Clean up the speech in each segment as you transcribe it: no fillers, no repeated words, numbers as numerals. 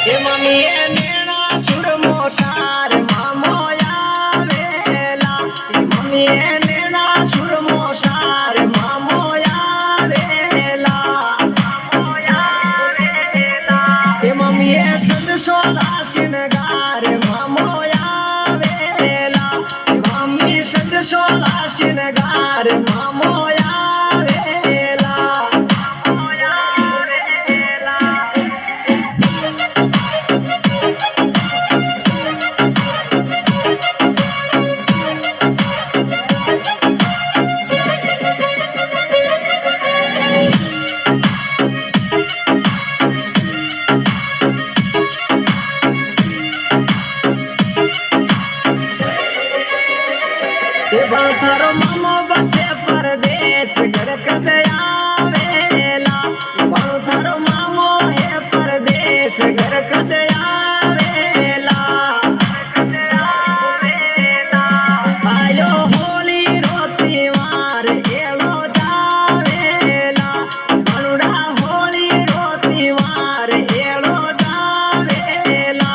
એ mummy એ નેણા સુરમો સાર મામો આવેલા મમ્મી એ નેણા સુરમો સાર મામો આવેલા એ મમ્મી એ સદસો લાશિનગાર મામો આવેલા મમ્મી સદસો લાશિનગાર મામો थारो मामो बसे परदेश घर कदे आवेला थारो मामो है परदेश घर कदे आवेला आयो होली रोती वार एलो जावेला बनुड़ा होली रोती वार एलो जावेला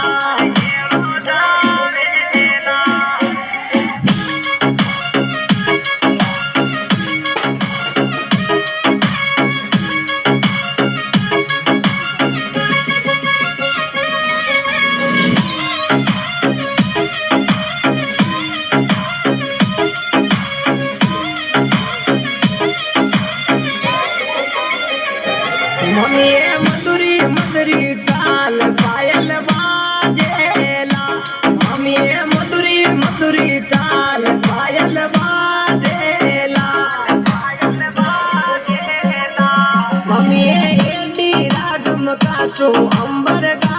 मम्मी मधुरी मधुरी चाल पायल बाजेला मम्मी मधुरी मधुरी चाल पायल बाजेला मम्मी एडी रागम कासो अंबर गा